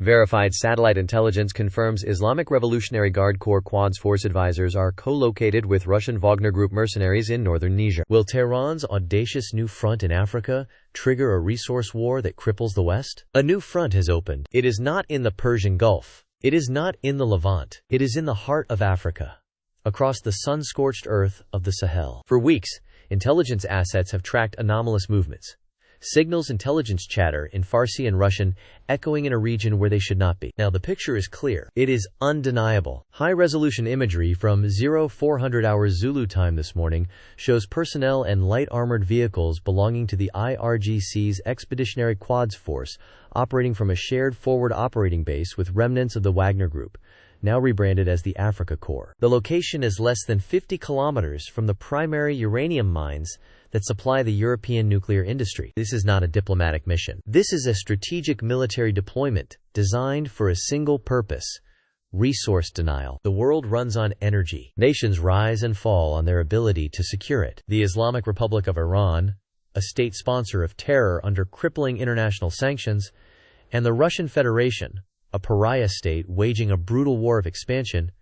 Verified satellite intelligence confirms Islamic Revolutionary Guard Corps Quds Force advisors are co-located with Russian Wagner Group mercenaries in northern Niger. Will Tehran's audacious new front in Africa trigger a resource war that cripples the West? A new front has opened. It is not in the Persian Gulf. It is not in the Levant. It is in the heart of Africa, across the sun-scorched earth of the Sahel. For weeks, intelligence assets have tracked anomalous movements. Signals intelligence chatter in Farsi and Russian, echoing in a region where they should not be. Now the picture is clear. It is undeniable. High-resolution imagery from 0400 hours Zulu time this morning shows personnel and light armored vehicles belonging to the IRGC's Expeditionary Quds Force operating from a shared forward operating base with remnants of the Wagner Group, now rebranded as the Africa Corps. The location is less than 50 kilometers from the primary uranium mines that supply the European nuclear industry. This is not a diplomatic mission. This is a strategic military deployment designed for a single purpose: resource denial. The world runs on energy. Nations rise and fall on their ability to secure it. The Islamic Republic of Iran, a state sponsor of terror under crippling international sanctions, and the Russian Federation, a pariah state waging a brutal war of expansion,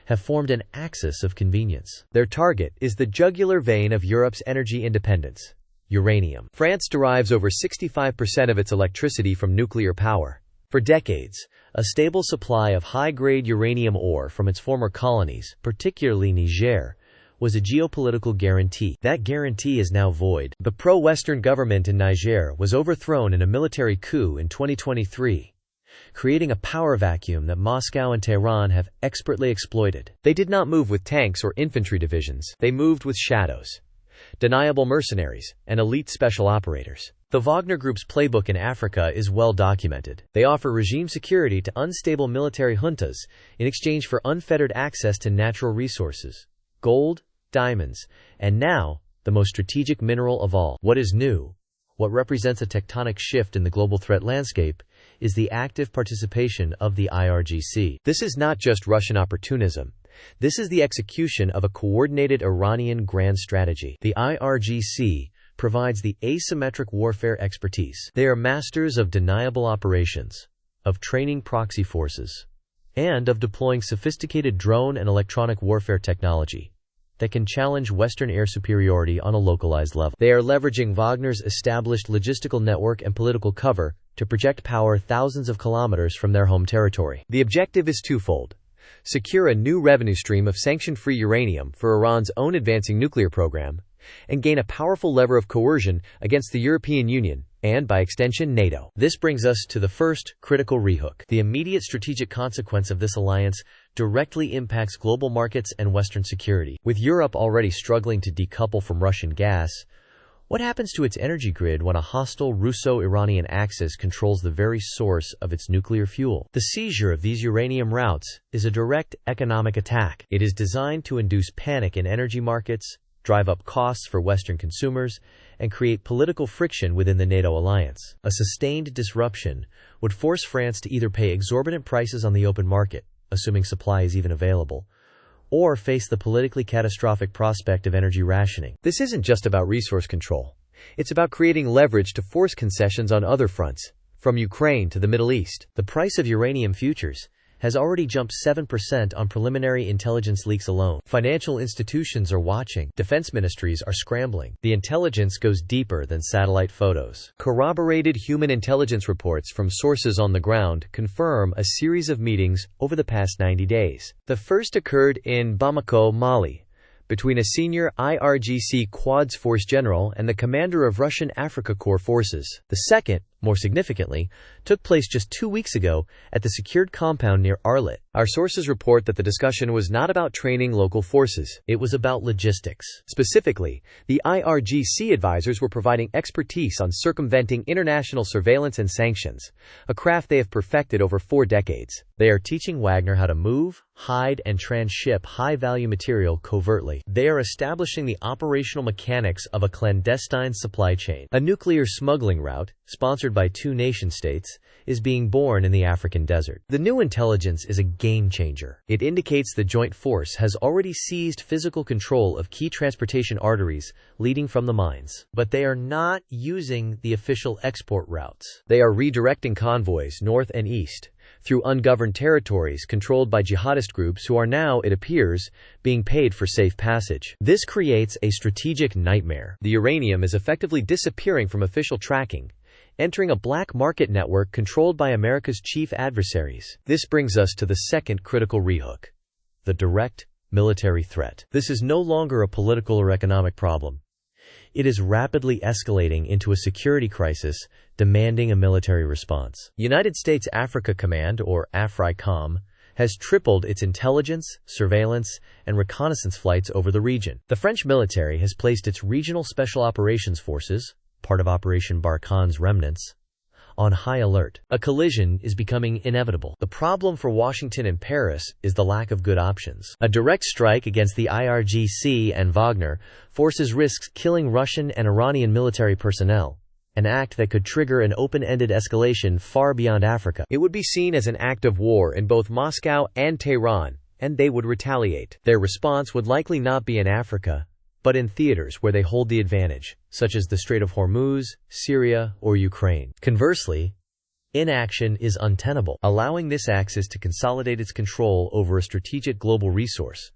have formed an axis of convenience. Their target is the jugular vein of Europe's energy independence: uranium. France derives over 65% of its electricity from nuclear power. For decades, a stable supply of high-grade uranium ore from its former colonies, particularly Niger, was a geopolitical guarantee. That guarantee is now void. The pro-Western government in Niger was overthrown in a military coup in 2023. Creating a power vacuum that Moscow and Tehran have expertly exploited. They did not move with tanks or infantry divisions. They moved with shadows, deniable mercenaries, and elite special operators. The Wagner Group's playbook in Africa is well documented. They offer regime security to unstable military juntas in exchange for unfettered access to natural resources: gold, diamonds, and now, the most strategic mineral of all. What is new, what represents a tectonic shift in the global threat landscape, is the active participation of the IRGC. This is not just Russian opportunism. This is the execution of a coordinated Iranian grand strategy. The IRGC provides the asymmetric warfare expertise. They are masters of deniable operations, of training proxy forces, and of deploying sophisticated drone and electronic warfare technology that can challenge Western air superiority on a localized level. They are leveraging Wagner's established logistical network and political cover to project power thousands of kilometers from their home territory. The objective is twofold: secure a new revenue stream of sanction-free uranium for Iran's own advancing nuclear program, and gain a powerful lever of coercion against the European Union, and by extension NATO. This brings us to the first critical rehook. The immediate strategic consequence of this alliance directly impacts global markets and Western security. With Europe already struggling to decouple from Russian gas, what happens to its energy grid when a hostile Russo-Iranian axis controls the very source of its nuclear fuel? The seizure of these uranium routes is a direct economic attack. It is designed to induce panic in energy markets, drive up costs for Western consumers, and create political friction within the NATO alliance. A sustained disruption would force France to either pay exorbitant prices on the open market, assuming supply is even available, or face the politically catastrophic prospect of energy rationing. This isn't just about resource control. It's about creating leverage to force concessions on other fronts, from Ukraine to the Middle East. The price of uranium futures has already jumped 7% on preliminary intelligence leaks alone. Financial institutions are watching. Defense ministries are scrambling. The intelligence goes deeper than satellite photos. Corroborated human intelligence reports from sources on the ground confirm a series of meetings over the past 90 days. The first occurred in Bamako, Mali, between a senior IRGC Quds Force general and the commander of Russian Africa Corps forces. The second, more significantly, took place just 2 weeks ago at the secured compound near Arlit. Our sources report that the discussion was not about training local forces. It was about logistics. Specifically, the IRGC advisors were providing expertise on circumventing international surveillance and sanctions, a craft they have perfected over 4 decades. They are teaching Wagner how to move, hide, and transship high-value material covertly. They are establishing the operational mechanics of a clandestine supply chain. A nuclear smuggling route, sponsored by 2 nation-states, is being born in the African desert. The new intelligence is a game-changer. It indicates the joint force has already seized physical control of key transportation arteries leading from the mines. But they are not using the official export routes. They are redirecting convoys north and east, through ungoverned territories controlled by jihadist groups who are now, it appears, being paid for safe passage. This creates a strategic nightmare. The uranium is effectively disappearing from official tracking, entering a black market network controlled by America's chief adversaries. This brings us to the second critical rehook: the direct military threat. This is no longer a political or economic problem. It is rapidly escalating into a security crisis demanding a military response. United States Africa Command, or AFRICOM, has tripled its intelligence, surveillance, and reconnaissance flights over the region. The French military has placed its regional special operations forces, part of Operation Barkhane's remnants, on high alert. A collision is becoming inevitable. The problem for Washington and Paris is the lack of good options. A direct strike against the IRGC and Wagner forces risks killing Russian and Iranian military personnel, an act that could trigger an open-ended escalation far beyond Africa. It would be seen as an act of war in both Moscow and Tehran, and they would retaliate. Their response would likely not be in Africa, but in theaters where they hold the advantage, such as the Strait of Hormuz, Syria, or Ukraine. Conversely, inaction is untenable. Allowing this axis to consolidate its control over a strategic global resource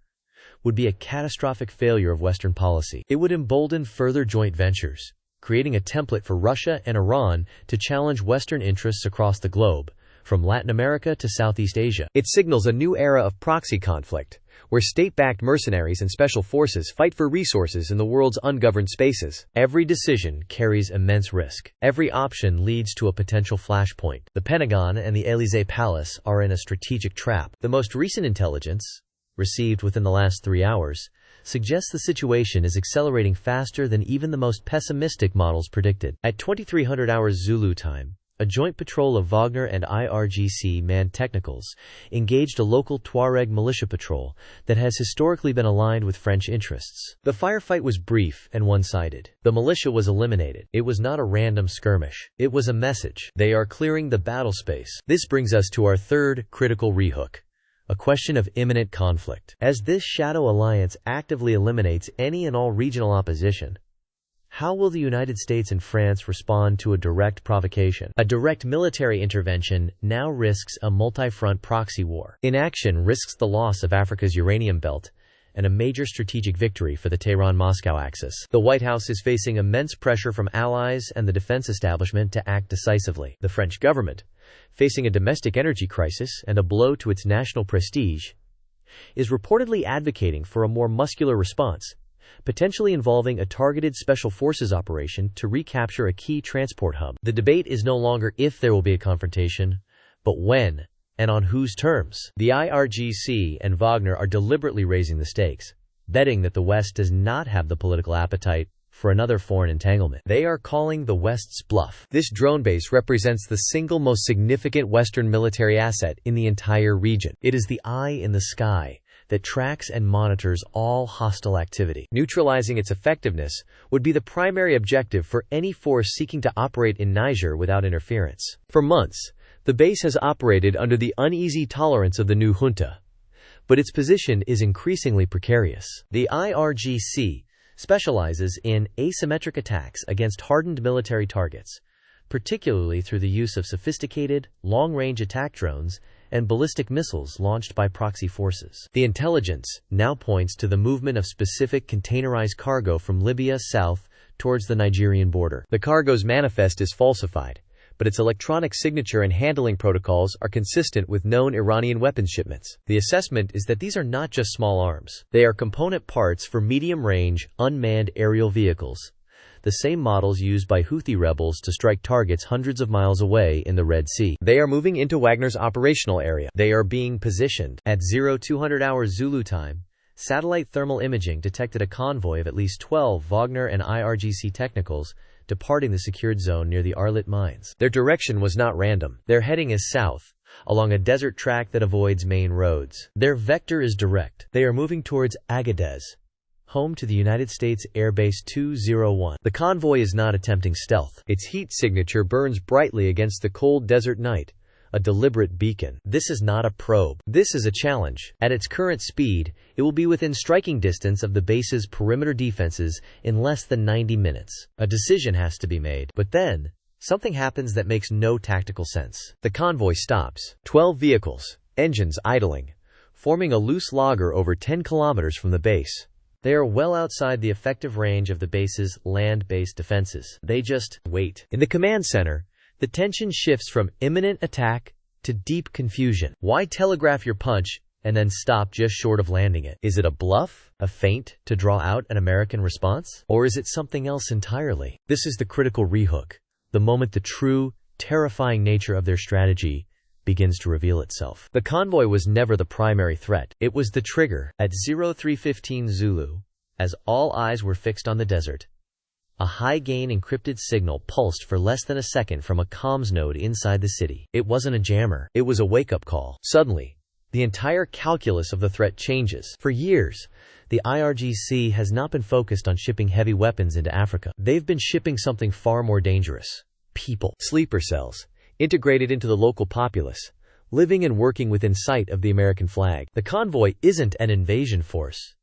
would be a catastrophic failure of Western policy. It would embolden further joint ventures, creating a template for Russia and Iran to challenge Western interests across the globe, from Latin America to Southeast Asia. It signals a new era of proxy conflict, where state-backed mercenaries and special forces fight for resources in the world's ungoverned spaces. Every decision carries immense risk. Every option leads to a potential flashpoint. The Pentagon and the Élysée Palace are in a strategic trap. The most recent intelligence, received within the last 3 hours, suggests the situation is accelerating faster than even the most pessimistic models predicted. At 2300 hours Zulu time, a joint patrol of Wagner and IRGC manned technicals engaged a local Tuareg militia patrol that has historically been aligned with French interests. The firefight was brief and one-sided. The militia was eliminated. It was not a random skirmish. It was a message. They are clearing the battle space. This brings us to our third critical rehook: a question of imminent conflict. As this shadow alliance actively eliminates any and all regional opposition, how will the United States and France respond to a direct provocation? A direct military intervention now risks a multi-front proxy war. Inaction risks the loss of Africa's uranium belt and a major strategic victory for the Tehran-Moscow axis. The White House is facing immense pressure from allies and the defense establishment to act decisively. The French government, facing a domestic energy crisis and a blow to its national prestige, is reportedly advocating for a more muscular response, potentially involving a targeted special forces operation to recapture a key transport hub. The debate is no longer if there will be a confrontation, but when and on whose terms. The IRGC and Wagner are deliberately raising the stakes, betting that the West does not have the political appetite for another foreign entanglement. They are calling the West's bluff. This drone base represents the single most significant Western military asset in the entire region. It is the eye in the sky that tracks and monitors all hostile activity. Neutralizing its effectiveness would be the primary objective for any force seeking to operate in Niger without interference. For months, the base has operated under the uneasy tolerance of the new junta, but its position is increasingly precarious. The IRGC specializes in asymmetric attacks against hardened military targets, particularly through the use of sophisticated, long-range attack drones and ballistic missiles launched by proxy forces. The intelligence now points to the movement of specific containerized cargo from Libya south towards the Nigerian border. The cargo's manifest is falsified, but its electronic signature and handling protocols are consistent with known Iranian weapons shipments. The assessment is that these are not just small arms. They are component parts for medium-range, unmanned aerial vehicles, the same models used by Houthi rebels to strike targets hundreds of miles away in the Red Sea. They are moving into Wagner's operational area. They are being positioned. At 0200 hours Zulu time, satellite thermal imaging detected a convoy of at least 12 Wagner and IRGC technicals departing the secured zone near the Arlit mines. Their direction was not random. Their heading is south, along a desert track that avoids main roads. Their vector is direct. They are moving towards Agadez, home to the United States Air Base 201. The convoy is not attempting stealth. Its heat signature burns brightly against the cold desert night, a deliberate beacon. This is not a probe. This is a challenge. At its current speed, it will be within striking distance of the base's perimeter defenses in less than 90 minutes. A decision has to be made. But then, something happens that makes no tactical sense. The convoy stops. 12 vehicles, engines idling, forming a loose logger over 10 kilometers from the base. They are well outside the effective range of the base's land-based defenses. They just wait. In the command center, the tension shifts from imminent attack to deep confusion. Why telegraph your punch and then stop just short of landing it? Is it a bluff, a feint to draw out an American response? Or is it something else entirely? This is the critical rehook, the moment the true, terrifying nature of their strategy begins to reveal itself. The convoy was never the primary threat. It was the trigger. At 0315 Zulu, as all eyes were fixed on the desert, a high-gain encrypted signal pulsed for less than a second from a comms node inside the city. It wasn't a jammer. It was a wake-up call. Suddenly, the entire calculus of the threat changes. For years, the IRGC has not been focused on shipping heavy weapons into Africa. They've been shipping something far more dangerous. People. Sleeper cells, integrated into the local populace, living and working within sight of the American flag. The convoy isn't an invasion force.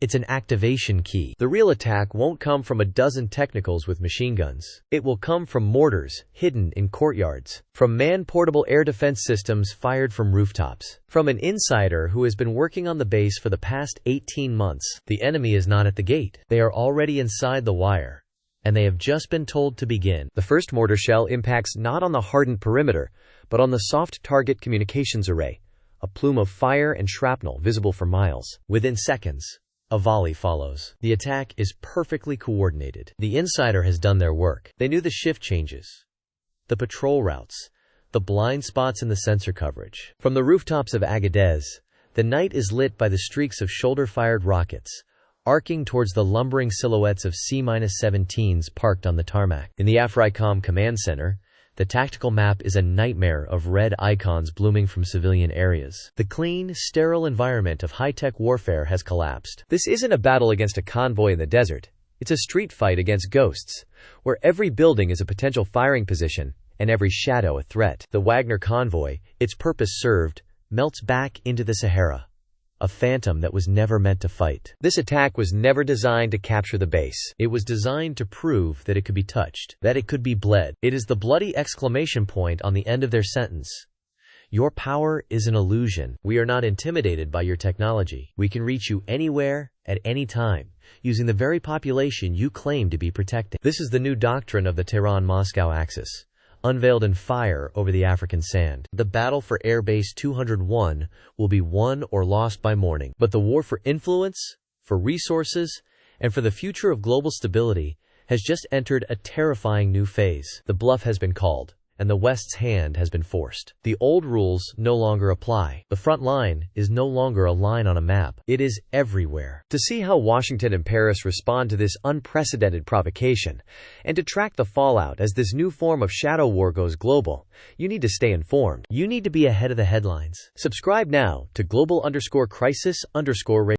It's an activation key. The real attack won't come from a dozen technicals with machine guns. It will come from mortars hidden in courtyards, from man-portable air defense systems fired from rooftops, from an insider who has been working on the base for the past 18 months. The enemy is not at the gate. They are already inside the wire, and they have just been told to begin. The first mortar shell impacts not on the hardened perimeter, but on the soft target communications array, a plume of fire and shrapnel visible for miles. Within seconds, a volley follows. The attack is perfectly coordinated. The insider has done their work. They knew the shift changes, the patrol routes, the blind spots in the sensor coverage. From the rooftops of Agadez, the night is lit by the streaks of shoulder-fired rockets, arcing towards the lumbering silhouettes of C-17s parked on the tarmac. In the AFRICOM command center, the tactical map is a nightmare of red icons blooming from civilian areas. The clean, sterile environment of high-tech warfare has collapsed. This isn't a battle against a convoy in the desert. It's a street fight against ghosts, where every building is a potential firing position and every shadow a threat. The Wagner convoy, its purpose served, melts back into the Sahara, a phantom that was never meant to fight. This attack was never designed to capture the base. It was designed to prove that it could be touched, that it could be bled. It is the bloody exclamation point on the end of their sentence. Your power is an illusion. We are not intimidated by your technology. We can reach you anywhere, at any time, using the very population you claim to be protecting. This is the new doctrine of the Tehran-Moscow axis, unveiled in fire over the African sand. The battle for Air Base 201 will be won or lost by morning. But the war for influence, for resources, and for the future of global stability has just entered a terrifying new phase. The bluff has been called, and the West's hand has been forced. The old rules no longer apply. The front line is no longer a line on a map. It is everywhere. To see how Washington and Paris respond to this unprecedented provocation, and to track the fallout as this new form of shadow war goes global, you need to stay informed. You need to be ahead of the headlines. Subscribe now to global_crisis_radio.